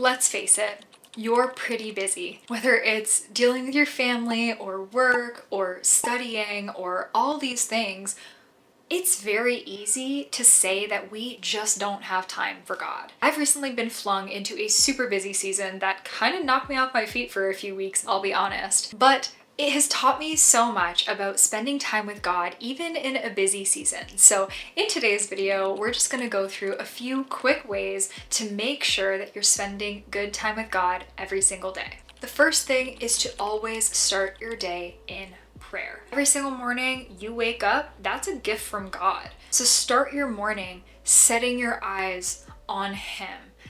Let's face it, you're pretty busy. Whether it's dealing with your family or work or studying or all these things, it's very easy to say that we just don't have time for God. I've recently been flung into a super busy season that kind of knocked me off my feet for a few weeks, I'll be honest. But it has taught me so much about spending time with God, even in a busy season. So in today's video, we're just gonna go through a few quick ways to make sure that you're spending good time with God every single day. The first thing is to always start your day in prayer. Every single morning you wake up, that's a gift from God. So start your morning setting your eyes on Him.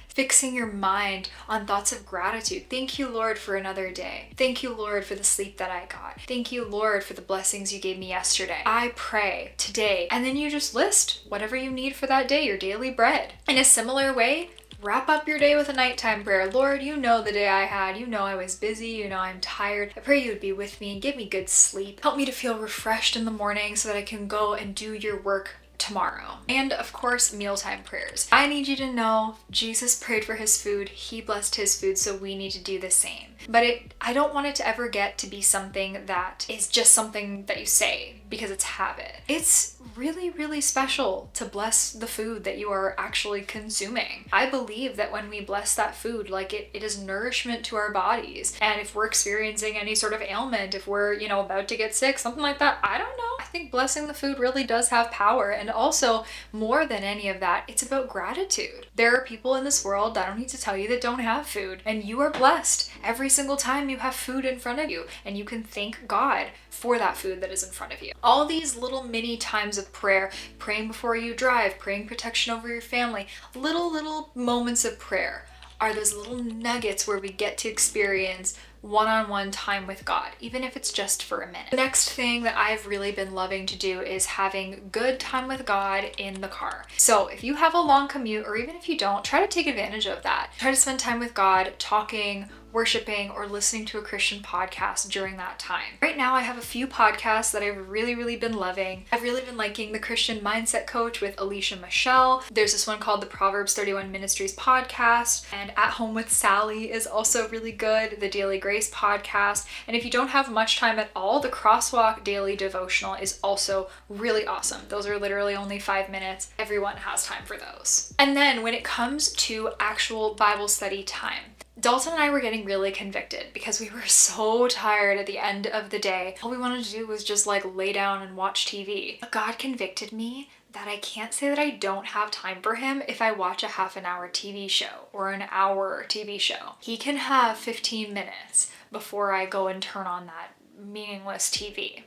Fixing your mind on thoughts of gratitude. Thank you, Lord, for another day. Thank you, Lord, for the sleep that I got. Thank you, Lord, for the blessings you gave me yesterday. I pray today. And then you just list whatever you need for that day, your daily bread. In a similar way, wrap up your day with a nighttime prayer. Lord, you know the day I had. You know I was busy. You know I'm tired. I pray you would be with me and give me good sleep. Help me to feel refreshed in the morning so that I can go and do your work tomorrow. And of course, mealtime prayers. I need you to know Jesus prayed for his food. He blessed his food, so we need to do the same. But I don't want it to ever get to be something that is just something that you say because it's habit. It's really, really special to bless the food that you are actually consuming. I believe that when we bless that food, like it is nourishment to our bodies. And if we're experiencing any sort of ailment, if we're, about to get sick, something like that, I don't know. I think blessing the food really does have power. And also, more than any of that, it's about gratitude. There are people in this world, I don't need to tell you, that don't have food. And you are blessed every single time you have food in front of you. And you can thank God for that food that is in front of you. All these little mini times of prayer, praying before you drive, praying protection over your family, little moments of prayer are those little nuggets where we get to experience one-on-one time with God, even if it's just for a minute. The next thing that I've really been loving to do is having good time with God in the car. So if you have a long commute, or even if you don't, try to take advantage of that. Try to spend time with God, talking, worshiping, or listening to a Christian podcast during that time. Right now, I have a few podcasts that I've really been loving. I've really been liking the Christian Mindset Coach with Alicia Michelle. There's this one called the Proverbs 31 Ministries podcast, and At Home with Sally is also really good, the Daily Grace podcast. And if you don't have much time at all, the Crosswalk Daily Devotional is also really awesome. Those are literally only 5 minutes. Everyone has time for those. And then when it comes to actual Bible study time, Dalton and I were getting really convicted because we were so tired at the end of the day. All we wanted to do was just lay down and watch TV. But God convicted me that I can't say that I don't have time for him if I watch a half an hour TV show or an hour TV show. He can have 15 minutes before I go and turn on that meaningless TV.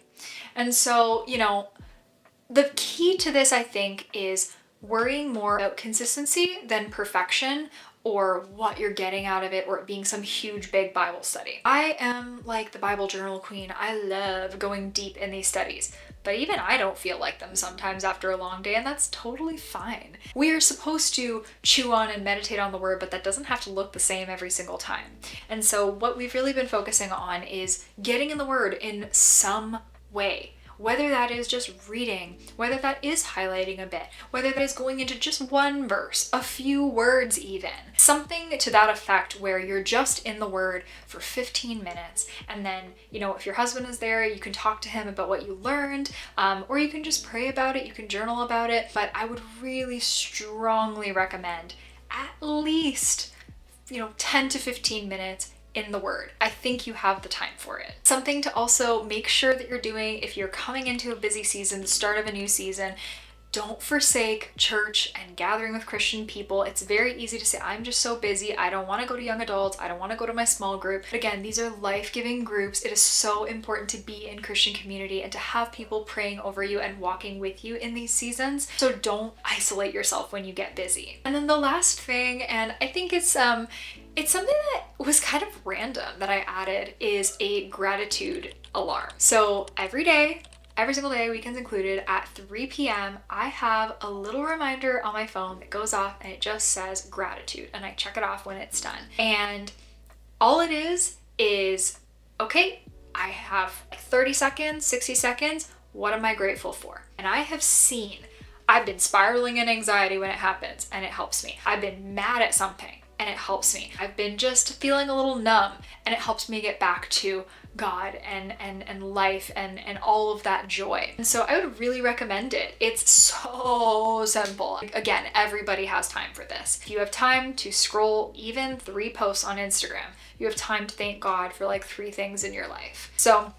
And so, the key to this, I think, is worrying more about consistency than perfection, or what you're getting out of it, or it being some huge big Bible study. I am like the Bible journal queen. I love going deep in these studies, but even I don't feel like them sometimes after a long day, and that's totally fine. We are supposed to chew on and meditate on the word, but that doesn't have to look the same every single time. And so what we've really been focusing on is getting in the word in some way. Whether that is just reading, whether that is highlighting a bit, whether that is going into just one verse, a few words even. Something to that effect where you're just in the word for 15 minutes. And then, if your husband is there, you can talk to him about what you learned, or you can just pray about it, you can journal about it. But I would really strongly recommend at least, 10 to 15 minutes in the word. I think you have the time for it. Something to also make sure that you're doing if you're coming into a busy season, the start of a new season, don't forsake church and gathering with Christian people. It's very easy to say, I'm just so busy. I don't want to go to young adults. I don't want to go to my small group. But again, these are life-giving groups. It is so important to be in Christian community and to have people praying over you and walking with you in these seasons. So don't isolate yourself when you get busy. And then the last thing, and I think it's something that was kind of random that I added, is a gratitude alarm. So every single day, weekends included, at 3 p.m., I have a little reminder on my phone that goes off and it just says gratitude, and I check it off when it's done. And all it is, okay, I have 30 seconds, 60 seconds, what am I grateful for? And I've been spiraling in anxiety when it happens, and it helps me. I've been mad at something, and it helps me. I've been just feeling a little numb, and it helps me get back to God and life and all of that joy. And so I would really recommend it. It's so simple. Again, everybody has time for this. If you have time to scroll even 3 posts on Instagram, you have time to thank God for like 3 things in your life. So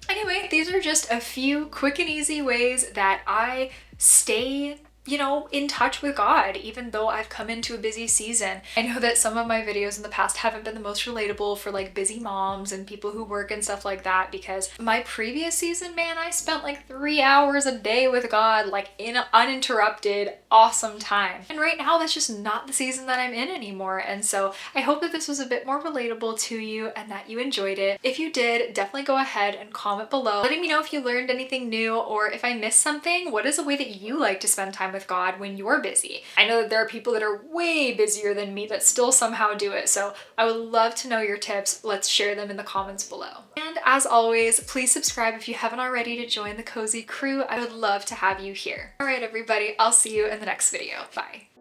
anyway, these are just a few quick and easy ways that I stay, you know, in touch with God, even though I've come into a busy season. I know that some of my videos in the past haven't been the most relatable for like busy moms and people who work and stuff like that, because my previous season, man, I spent like 3 hours a day with God, like in an uninterrupted, awesome time. And right now, that's just not the season that I'm in anymore. And so I hope that this was a bit more relatable to you and that you enjoyed it. If you did, definitely go ahead and comment below, letting me know if you learned anything new or if I missed something. What is a way that you like to spend time with God when you're busy? I know that there are people that are way busier than me that still somehow do it, so I would love to know your tips. Let's share them in the comments below. And as always, please subscribe if you haven't already to join the cozy crew. I would love to have you here. All right, everybody, I'll see you in the next video. Bye.